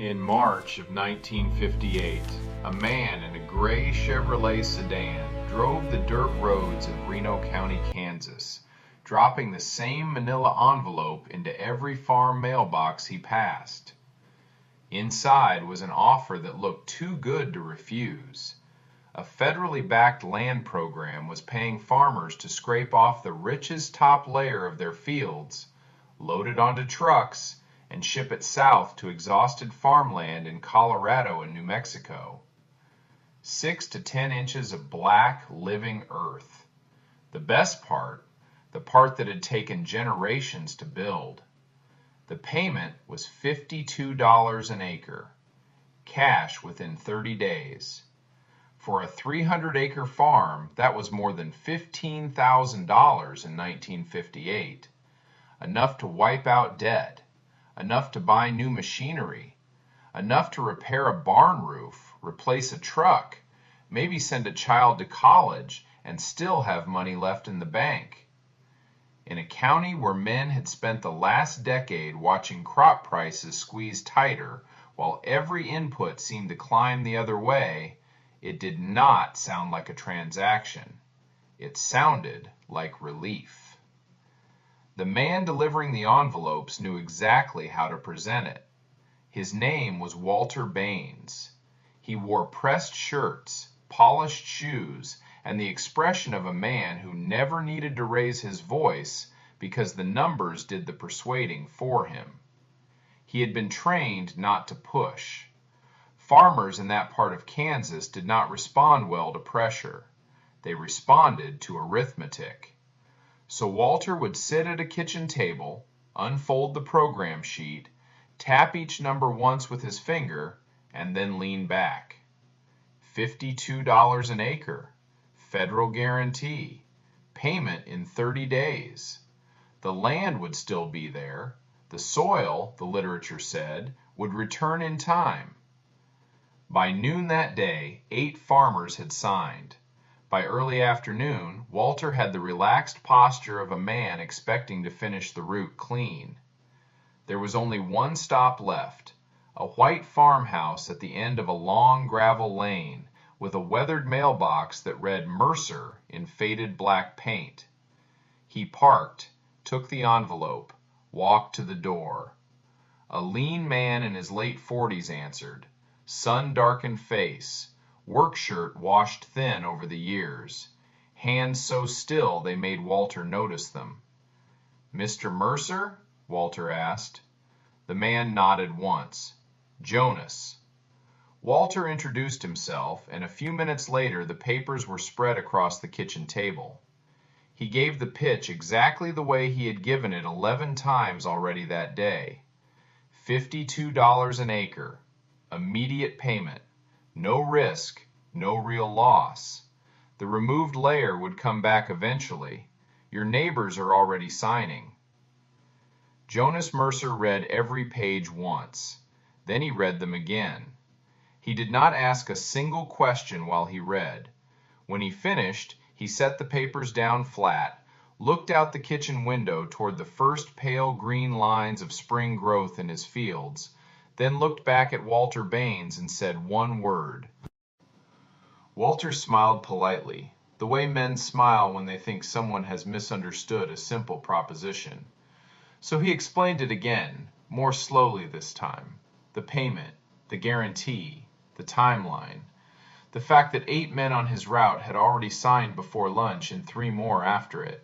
In March of 1958, a man in a gray Chevrolet sedan drove the dirt roads of Reno County, Kansas, dropping the same manila envelope into every farm mailbox he passed. Inside was an offer that looked too good to refuse. A federally backed land program was paying farmers to scrape off the richest top layer of their fields, load it onto trucks, and ship it south to exhausted farmland in Colorado and New Mexico. 6 to 10 inches of black, living earth. The best part, the part that had taken generations to build. The payment was $52 an acre, cash within 30 days. For a 300-acre farm, that was more than $15,000 in 1958. Enough to wipe out debt. Enough to buy new machinery, enough to repair a barn roof, replace a truck, maybe send a child to college, and still have money left in the bank. In a county where men had spent the last decade watching crop prices squeeze tighter while every input seemed to climb the other way, it did not sound like a transaction. It sounded like relief. The man delivering the envelopes knew exactly how to present it. His name was Walter Baines. He wore pressed shirts, polished shoes, and the expression of a man who never needed to raise his voice because the numbers did the persuading for him. He had been trained not to push. Farmers in that part of Kansas did not respond well to pressure. They responded to arithmetic. So Walter would sit at a kitchen table, unfold the program sheet, tap each number once with his finger, and then lean back. $52 an acre, federal guarantee, payment in 30 days. The land would still be there. The soil, the literature said, would return in time. By noon that day, 8 farmers had signed. By early afternoon, Walter had the relaxed posture of a man expecting to finish the route clean. There was only one stop left, a white farmhouse at the end of a long gravel lane with a weathered mailbox that read Mercer in faded black paint. He parked, took the envelope, walked to the door. A lean man in his late 40s answered, sun-darkened face, work shirt washed thin over the years, hands so still they made Walter notice them. "Mr. Mercer?" Walter asked. The man nodded once. "Jonas." Walter introduced himself, and a few minutes later the papers were spread across the kitchen table. He gave the pitch exactly the way he had given it 11 times already that day. $52 an acre, immediate payment. No risk, no real loss. The removed layer would come back eventually. Your neighbors are already signing. Jonas Mercer read every page once. Then he read them again. He did not ask a single question while he read. When he finished, he set the papers down flat, looked out the kitchen window toward the first pale green lines of spring growth in his fields, then looked back at Walter Baines and said one word. Walter smiled politely, the way men smile when they think someone has misunderstood a simple proposition. So he explained it again, more slowly this time. The payment, the guarantee, the timeline. The fact that 8 men on his route had already signed before lunch and 3 more after it.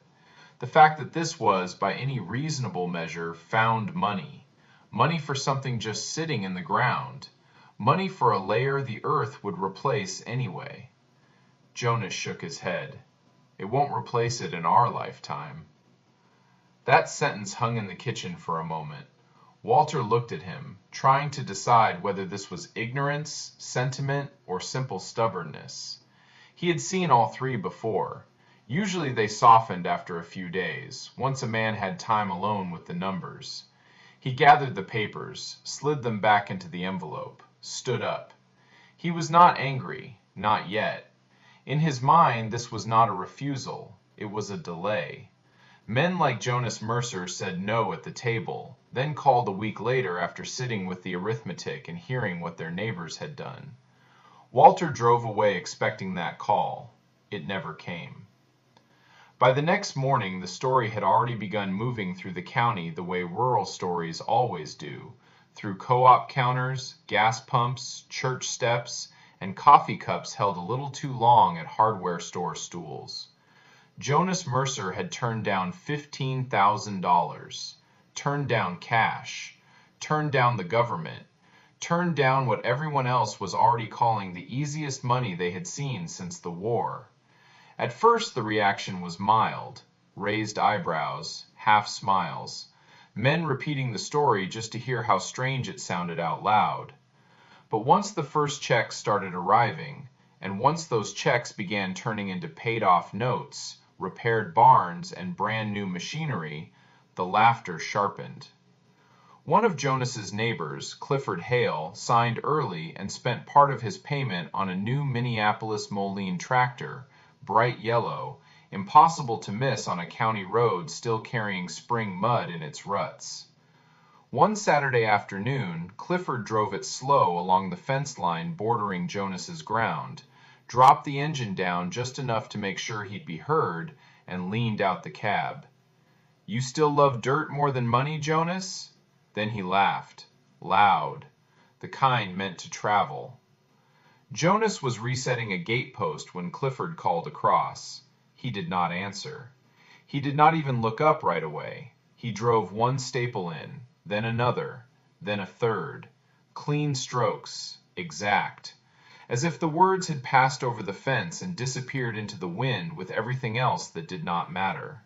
The fact that this was, by any reasonable measure, found money. Money for something just sitting in the ground. Money for a layer the earth would replace anyway. Jonas shook his head. It won't replace it in our lifetime. That sentence hung in the kitchen for a moment. Walter looked at him, trying to decide whether this was ignorance, sentiment, or simple stubbornness. He had seen all 3 before. Usually they softened after a few days, once a man had time alone with the numbers. He gathered the papers, slid them back into the envelope, stood up. He was not angry, not yet. In his mind, this was not a refusal. It was a delay. Men like Jonas Mercer said no at the table, then called a week later after sitting with the arithmetic and hearing what their neighbors had done. Walter drove away expecting that call. It never came. By the next morning, the story had already begun moving through the county the way rural stories always do, through co-op counters, gas pumps, church steps, and coffee cups held a little too long at hardware store stools. Jonas Mercer had turned down $15,000, turned down cash, turned down the government, turned down what everyone else was already calling the easiest money they had seen since the war. At first the reaction was mild, raised eyebrows, half smiles, men repeating the story just to hear how strange it sounded out loud. But once the first checks started arriving, and once those checks began turning into paid-off notes, repaired barns, and brand new machinery, the laughter sharpened. One of Jonas's neighbors, Clifford Hale, signed early and spent part of his payment on a new Minneapolis Moline tractor, bright yellow, impossible to miss on a county road still carrying spring mud in its ruts. One Saturday afternoon, Clifford drove it slow along the fence line bordering Jonas's ground, dropped the engine down just enough to make sure he'd be heard, and leaned out the cab. "You still love dirt more than money, Jonas?" Then he laughed, loud, the kind meant to travel. Jonas was resetting a gatepost when Clifford called across. He did not answer. He did not even look up right away. He drove one staple in, then another, then a third. Clean strokes, exact. As if the words had passed over the fence and disappeared into the wind with everything else that did not matter.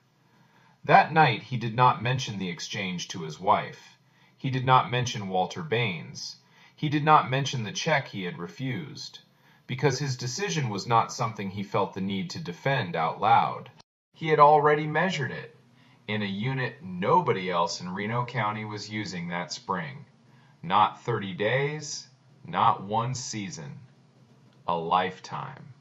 That night he did not mention the exchange to his wife. He did not mention Walter Baines. He did not mention the check he had refused, because his decision was not something he felt the need to defend out loud. He had already measured it, in a unit nobody else in Reno County was using that spring. Not 30 days, not one season. A lifetime.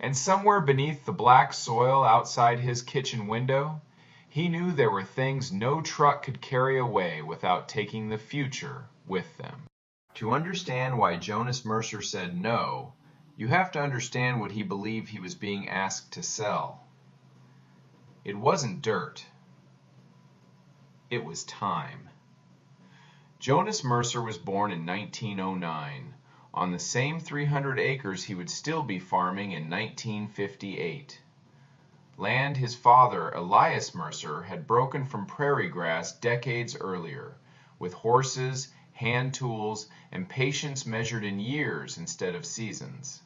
And somewhere beneath the black soil outside his kitchen window, he knew there were things no truck could carry away without taking the future with them. To understand why Jonas Mercer said no, you have to understand what he believed he was being asked to sell. It wasn't dirt. It was time. Jonas Mercer was born in 1909, on the same 300 acres he would still be farming in 1958. Land his father, Elias Mercer, had broken from prairie grass decades earlier, with horses, hand tools, and patience measured in years instead of seasons.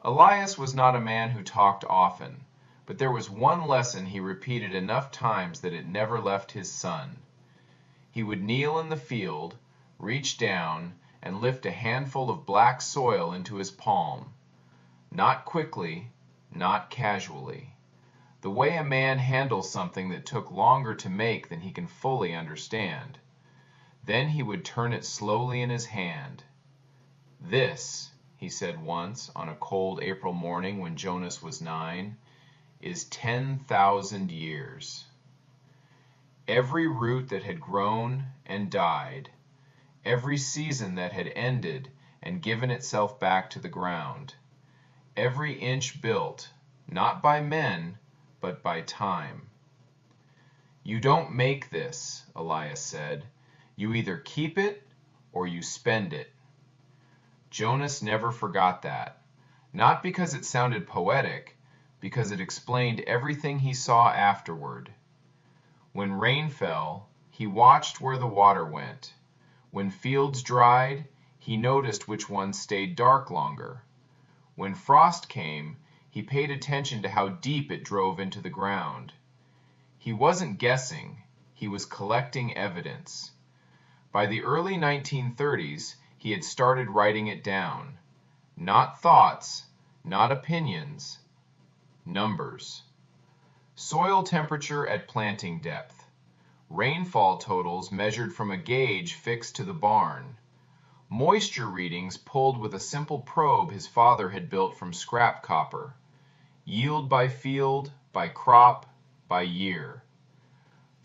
Elias was not a man who talked often, but there was one lesson he repeated enough times that it never left his son. He would kneel in the field, reach down, and lift a handful of black soil into his palm. Not quickly, not casually. The way a man handles something that took longer to make than he can fully understand. Then he would turn it slowly in his hand. "This," he said once on a cold April morning when Jonas was 9, "is 10,000 years." Every root that had grown and died, every season that had ended and given itself back to the ground, every inch built, not by men, but by time. "You don't make this," Elias said. "You either keep it or you spend it." Jonas never forgot that, not because it sounded poetic, because it explained everything he saw afterward. When rain fell, he watched where the water went. When fields dried, he noticed which ones stayed dark longer. When frost came, he paid attention to how deep it drove into the ground. He wasn't guessing, he was collecting evidence. By the early 1930s, he had started writing it down. Not thoughts, not opinions, numbers. Soil temperature at planting depth. Rainfall totals measured from a gauge fixed to the barn. Moisture readings pulled with a simple probe his father had built from scrap copper. Yield by field, by crop, by year.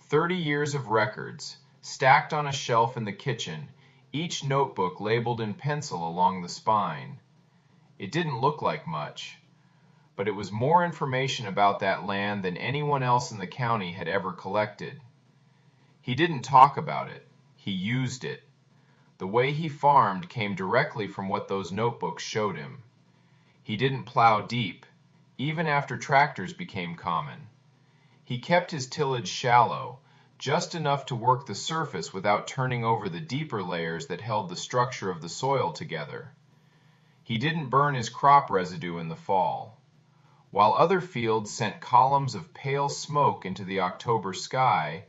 30 years of records, stacked on a shelf in the kitchen, each notebook labeled in pencil along the spine. It didn't look like much, but it was more information about that land than anyone else in the county had ever collected. He didn't talk about it, he used it. The way he farmed came directly from what those notebooks showed him. He didn't plow deep, even after tractors became common. He kept his tillage shallow, just enough to work the surface without turning over the deeper layers that held the structure of the soil together. He didn't burn his crop residue in the fall. While other fields sent columns of pale smoke into the October sky,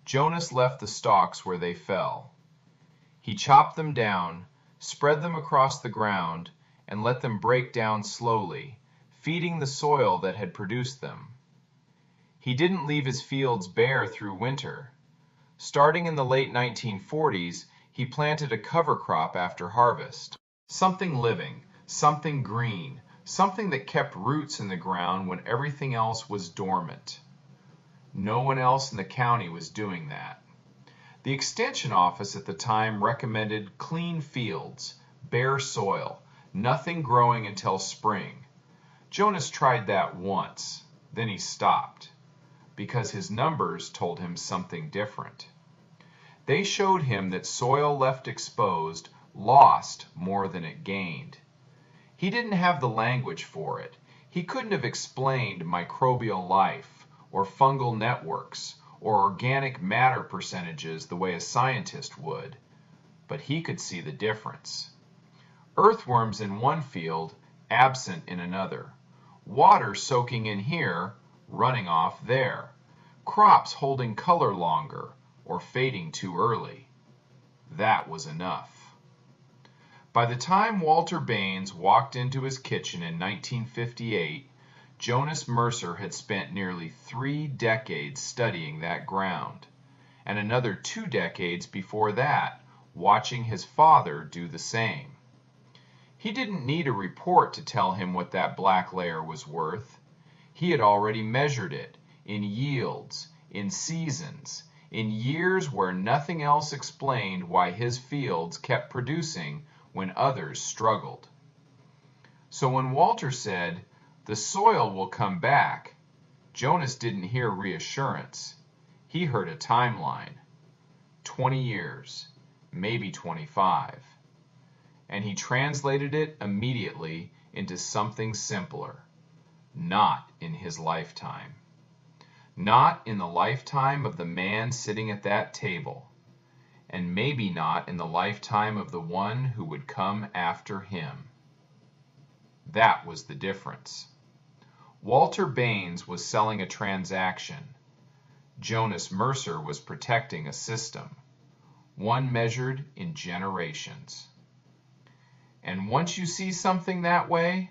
Jonas left the stalks where they fell. He chopped them down, spread them across the ground, and let them break down slowly, feeding the soil that had produced them. He didn't leave his fields bare through winter. Starting in the late 1940s, he planted a cover crop after harvest. Something living, something green, something that kept roots in the ground when everything else was dormant. No one else in the county was doing that. The extension office at the time recommended clean fields, bare soil, nothing growing until spring. Jonas tried that once, then he stopped, because his numbers told him something different. They showed him that soil left exposed lost more than it gained. He didn't have the language for it. He couldn't have explained microbial life, or fungal networks, or organic matter percentages the way a scientist would, but he could see the difference. Earthworms in one field, absent in another. Water soaking in here, running off there. Crops holding color longer, or fading too early. That was enough. By the time Walter Baines walked into his kitchen in 1958, Jonas Mercer had spent nearly 3 decades studying that ground, and another 2 decades before that watching his father do the same. He didn't need a report to tell him what that black layer was worth. He had already measured it in yields, in seasons, in years where nothing else explained why his fields kept producing when others struggled. So when Walter said, "The soil will come back," Jonas didn't hear reassurance. He heard a timeline. 20 years, maybe 25. And he translated it immediately into something simpler. Not in his lifetime. Not in the lifetime of the man sitting at that table. And maybe not in the lifetime of the one who would come after him. That was the difference. Walter Baines was selling a transaction. Jonas Mercer was protecting a system, one measured in generations. And once you see something that way,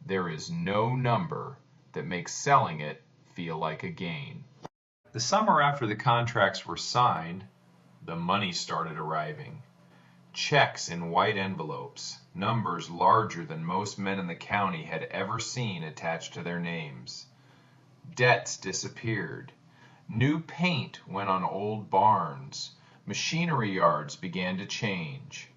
there is no number that makes selling it feel like a gain. The summer after the contracts were signed, the money started arriving. Checks in white envelopes, numbers larger than most men in the county had ever seen attached to their names. Debts disappeared. New paint went on old barns. Machinery yards began to change.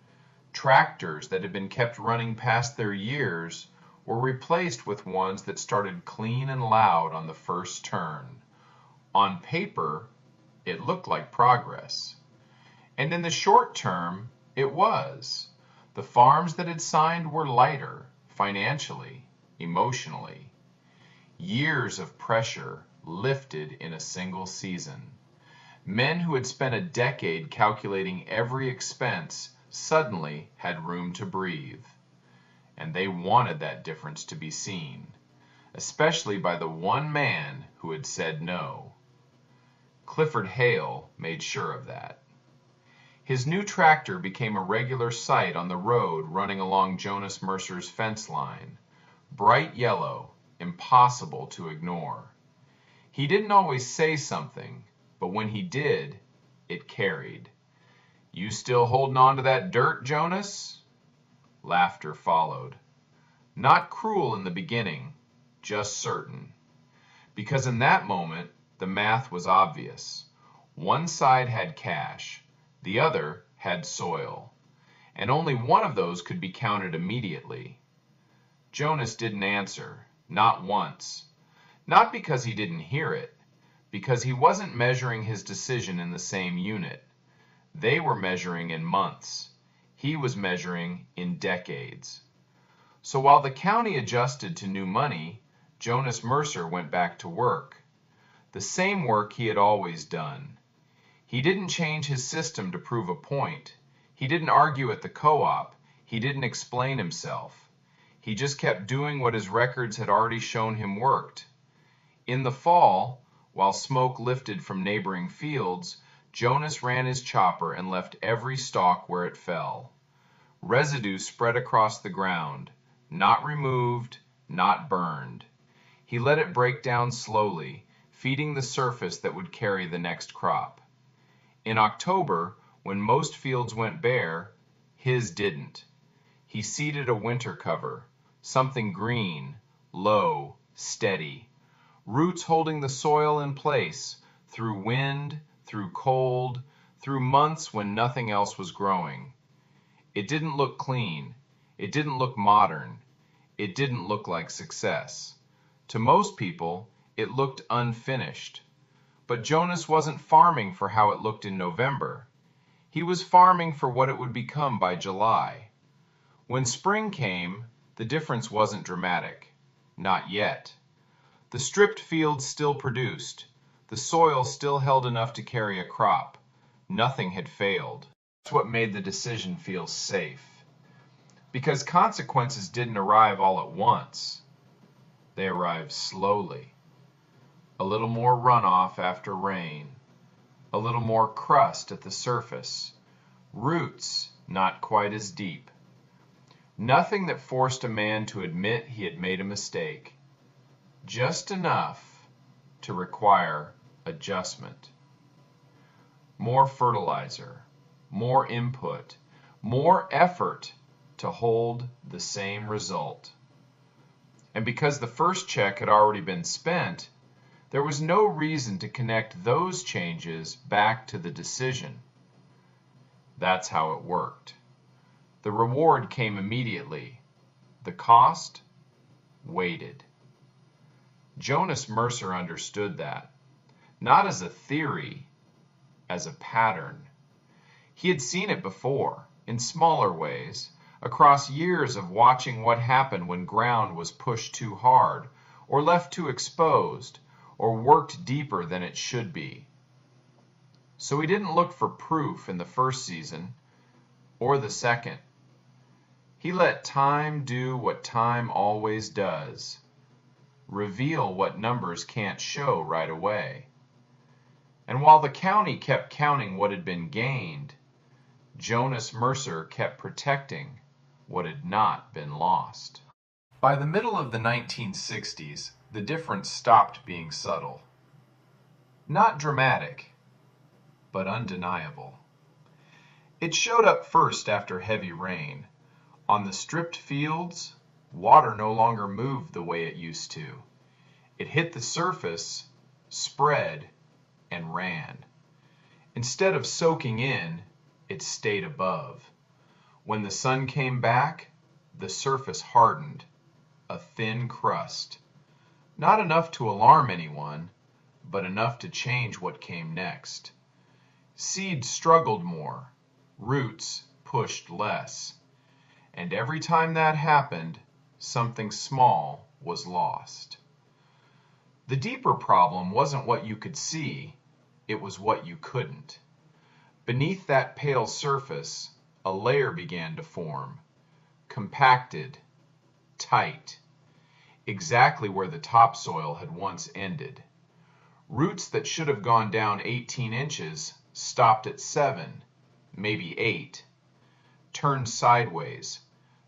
Tractors that had been kept running past their years were replaced with ones that started clean and loud on the first turn. On paper, it looked like progress. And in the short term, it was. The farms that had signed were lighter, financially, emotionally. Years of pressure lifted in a single season. Men who had spent a decade calculating every expense suddenly had room to breathe. And they wanted that difference to be seen, especially by the one man who had said no. Clifford Hale made sure of that. His new tractor became a regular sight on the road running along Jonas Mercer's fence line. Bright yellow, impossible to ignore. He didn't always say something, but when he did, it carried. "You still holding on to that dirt, Jonas?" Laughter followed. Not cruel in the beginning, just certain. Because in that moment, the math was obvious. One side had cash, the other had soil, and only one of those could be counted immediately. Jonas didn't answer, not once. Not because he didn't hear it, because he wasn't measuring his decision in the same unit. They were measuring in months. He was measuring in decades. So while the county adjusted to new money, Jonas Mercer went back to work. The same work he had always done. He didn't change his system to prove a point. He didn't argue at the co-op. He didn't explain himself. He just kept doing what his records had already shown him worked. In the fall, while smoke lifted from neighboring fields, Jonas ran his chopper and left every stalk where it fell. Residue spread across the ground, not removed, not burned. He let it break down slowly, feeding the surface that would carry the next crop. In October, when most fields went bare, his didn't. He seeded a winter cover, something green, low, steady, roots holding the soil in place through wind, through cold, through months when nothing else was growing. It didn't look clean. It didn't look modern. It didn't look like success. To most people, it looked unfinished. But Jonas wasn't farming for how it looked in November. He was farming for what it would become by July. When spring came, the difference wasn't dramatic. Not yet. The stripped fields still produced. The soil still held enough to carry a crop. Nothing had failed. That's what made the decision feel safe. Because consequences didn't arrive all at once. They arrived slowly. A little more runoff after rain. A little more crust at the surface. Roots not quite as deep. Nothing that forced a man to admit he had made a mistake. Just enough to require adjustment. More fertilizer, more input, more effort to hold the same result. And because the first check had already been spent, there was no reason to connect those changes back to the decision. That's how it worked. The reward came immediately. The cost waited. Jonas Mercer understood that, not as a theory, as a pattern. He had seen it before, in smaller ways, across years of watching what happened when ground was pushed too hard, or left too exposed, or worked deeper than it should be. So he didn't look for proof in the first season, or the second. He let time do what time always does, reveal what numbers can't show right away. And while the county kept counting what had been gained, Jonas Mercer kept protecting what had not been lost. By the middle of the 1960s, the difference stopped being subtle. Not dramatic, but undeniable. It showed up first after heavy rain. On the stripped fields, water no longer moved the way it used to. It hit the surface, spread, and ran. Instead of soaking in, it stayed above. When the sun came back, the surface hardened, a thin crust. Not enough to alarm anyone, but enough to change what came next. Seeds struggled more, roots pushed less. And every time that happened, something small was lost. The deeper problem wasn't what you could see, it was what you couldn't. Beneath that pale surface, a layer began to form, compacted, tight, exactly where the topsoil had once ended. Roots that should have gone down 18 inches stopped at 7, maybe 8, turned sideways,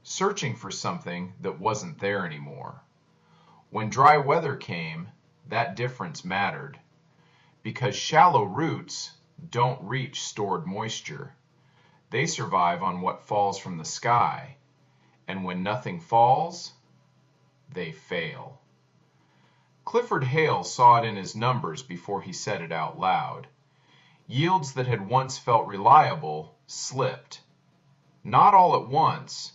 searching for something that wasn't there anymore. When dry weather came, that difference mattered, because shallow roots don't reach stored moisture. They survive on what falls from the sky, and when nothing falls, they fail. Clifford Hale saw it in his numbers before he said it out loud. Yields that had once felt reliable slipped. Not all at once,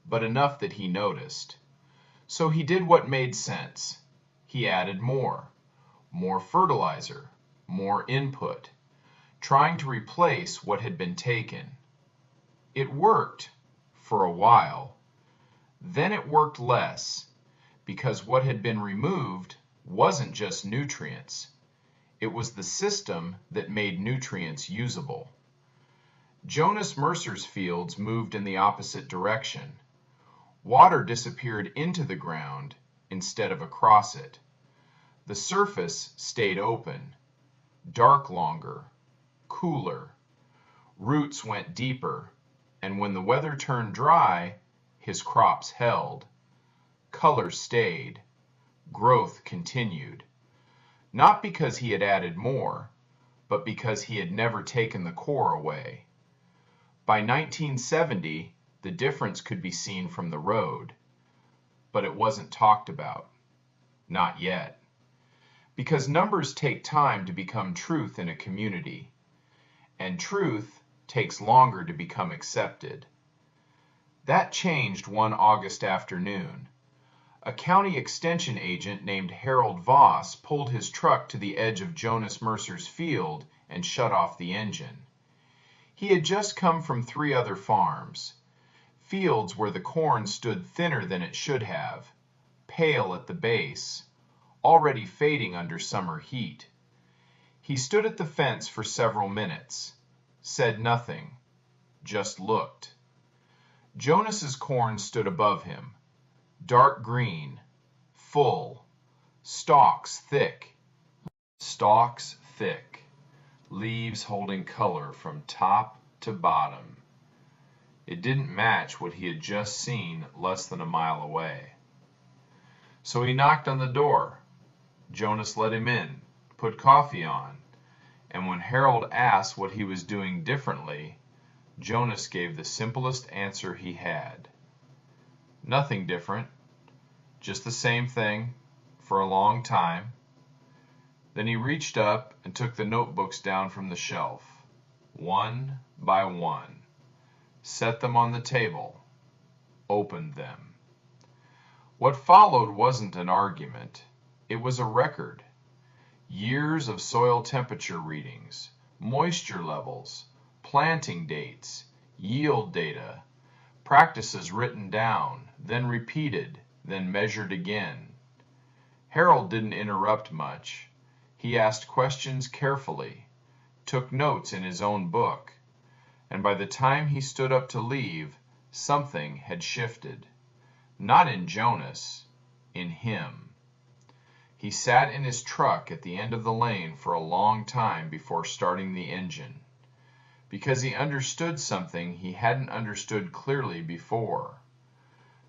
but enough that he noticed. So he did what made sense. He added more fertilizer, more input, trying to replace what had been taken. It worked for a while. Then it worked less, because what had been removed wasn't just nutrients. It was the system that made nutrients usable. Jonas Mercer's fields moved in the opposite direction. Water disappeared into the ground instead of across it. The surface stayed open, dark longer, cooler. Roots went deeper, and when the weather turned dry, his crops held. Color stayed. Growth continued. Not because he had added more, but because he had never taken the core away. By 1970, the difference could be seen from the road, but it wasn't talked about. Not yet. Because numbers take time to become truth in a community, and truth takes longer to become accepted. That changed one August afternoon. A county extension agent named Harold Voss pulled his truck to the edge of Jonas Mercer's field and shut off the engine. He had just come from 3 other farms, fields where the corn stood thinner than it should have, pale at the base, already fading under summer heat. He stood at the fence for several minutes, said nothing, just looked. Jonas's corn stood above him, dark green, full, stalks thick, leaves holding color from top to bottom. It didn't match what he had just seen less than a mile away. So he knocked on the door. Jonas let him in, put coffee on, and when Harold asked what he was doing differently, Jonas gave the simplest answer he had. Nothing different, just the same thing, for a long time. Then he reached up and took the notebooks down from the shelf, one by one, set them on the table, opened them. What followed wasn't an argument, it was a record. Years of soil temperature readings, moisture levels, planting dates, yield data, practices written down, then repeated, then measured again. Harold didn't interrupt much. He asked questions carefully, took notes in his own book, and by the time he stood up to leave, something had shifted. Not in Jonas, in him. He sat in his truck at the end of the lane for a long time before starting the engine, because he understood something he hadn't understood clearly before.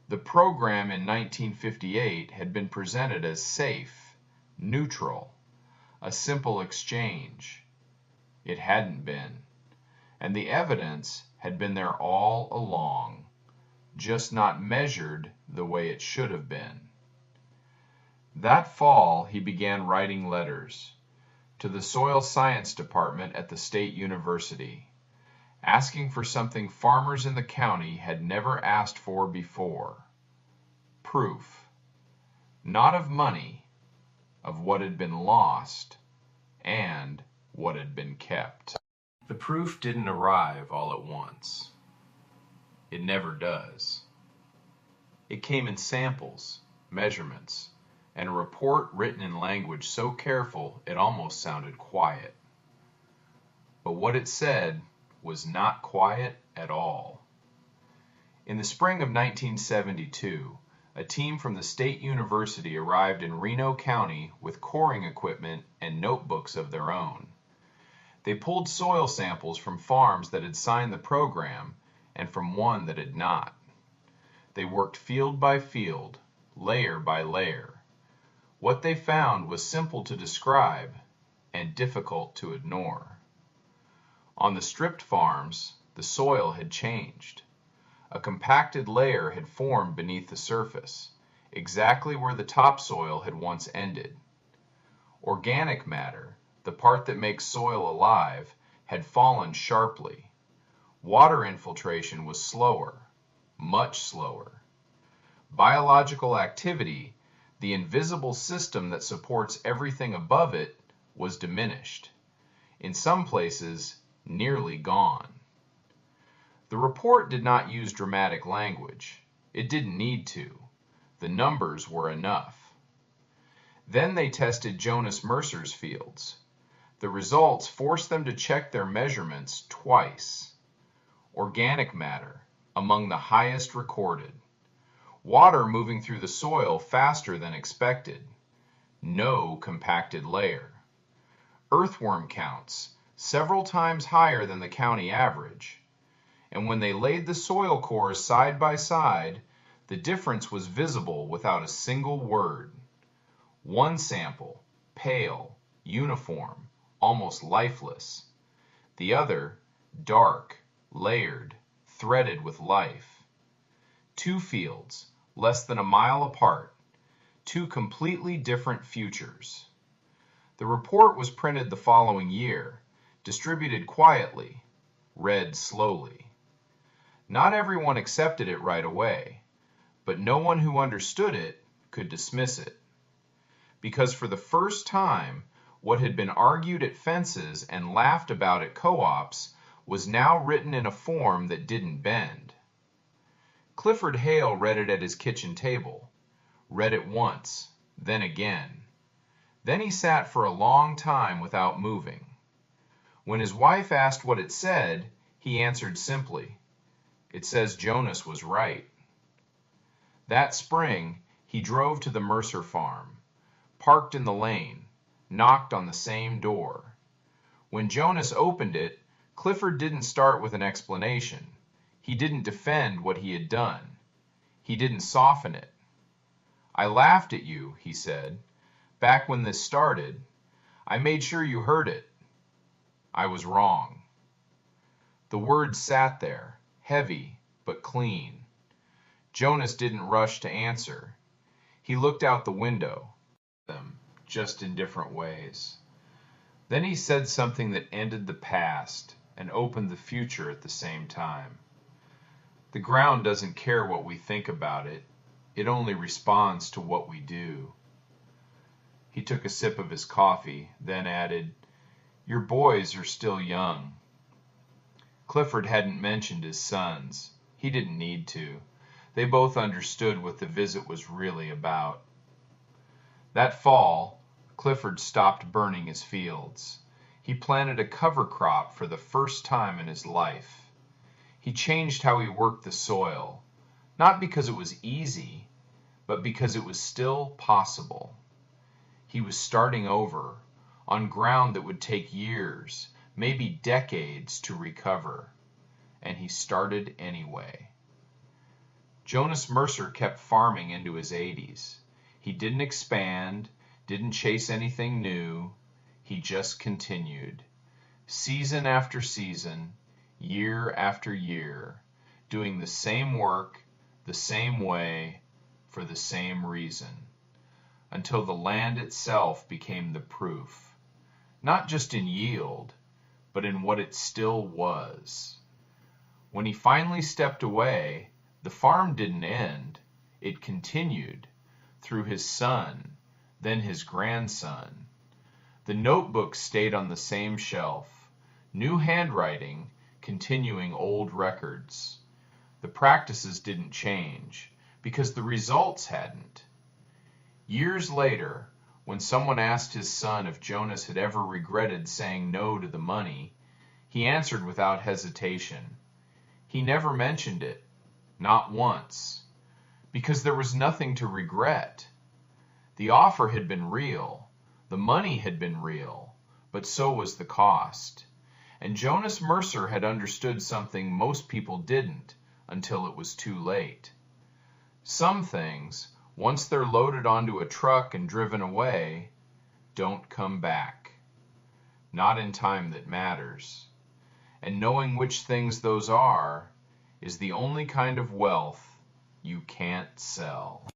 The program in 1958 had been presented as safe, neutral, a simple exchange. It hadn't been, and the evidence had been there all along, just not measured the way it should have been. That fall, he began writing letters to the Soil Science Department at the State University, asking for something farmers in the county had never asked for before. Proof. Not of money, of what had been lost and what had been kept. The proof didn't arrive all at once. It never does. It came in samples, measurements, and a report written in language so careful it almost sounded quiet. But what it said was not quiet at all. In the spring of 1972, a team from the State University arrived in Reno County with coring equipment and notebooks of their own. They pulled soil samples from farms that had signed the program and from one that had not. They worked field by field, layer by layer. What they found was simple to describe and difficult to ignore. On the stripped farms, the soil had changed. A compacted layer had formed beneath the surface, exactly where the topsoil had once ended. Organic matter, the part that makes soil alive, had fallen sharply. Water infiltration was slower, much slower. Biological activity, the invisible system that supports everything above it, was diminished. In some places, nearly gone. The report did not use dramatic language. It didn't need to. The numbers were enough. Then they tested Jonas Mercer's fields. The results forced them to check their measurements twice. Organic matter, among the highest recorded. Water moving through the soil faster than expected. No compacted layer. Earthworm counts, several times higher than the county average. And when they laid the soil cores side by side, the difference was visible without a single word. One sample, pale, uniform, almost lifeless. The other, dark, layered, threaded with life. Two fields, less than a mile apart, two completely different futures. The report was printed the following year, distributed quietly, read slowly. Not everyone accepted it right away, but no one who understood it could dismiss it. Because for the first time, what had been argued at fences and laughed about at co-ops was now written in a form that didn't bend. Clifford Hale read it at his kitchen table, read it once, then again. Then he sat for a long time without moving. When his wife asked what it said, he answered simply, "It says Jonas was right." That spring, he drove to the Mercer farm, parked in the lane, knocked on the same door. When Jonas opened it, Clifford didn't start with an explanation. He didn't defend what he had done. He didn't soften it. "I laughed at you," he said, "back when this started. I made sure you heard it. I was wrong." The words sat there, heavy but clean. Jonas didn't rush to answer. He looked out the window, them just in different ways. Then he said something that ended the past and opened the future at the same time. The ground doesn't care what we think about it. It only responds to what we do. He took a sip of his coffee, then added, "Your boys are still young." Clifford hadn't mentioned his sons. He didn't need to. They both understood what the visit was really about. That fall, Clifford stopped burning his fields. He planted a cover crop for the first time in his life. He changed how he worked the soil, not because it was easy, but because it was still possible. He was starting over, on ground that would take years, maybe decades to recover. And he started anyway. Jonas Mercer kept farming into his 80s. He didn't expand, didn't chase anything new. He just continued, season after season, year after year, doing the same work, the same way, for the same reason, until the land itself became the proof, not just in yield, but in what it still was. When he finally stepped away, the farm didn't end, it continued, through his son, then his grandson. The notebooks stayed on the same shelf, new handwriting, continuing old records. The practices didn't change, because the results hadn't. Years later, when someone asked his son if Jonas had ever regretted saying no to the money, he answered without hesitation. He never mentioned it, not once, because there was nothing to regret. The offer had been real, the money had been real, but so was the cost. And Jonas Mercer had understood something most people didn't until it was too late. Some things, once they're loaded onto a truck and driven away, don't come back. Not in time that matters. And knowing which things those are is the only kind of wealth you can't sell.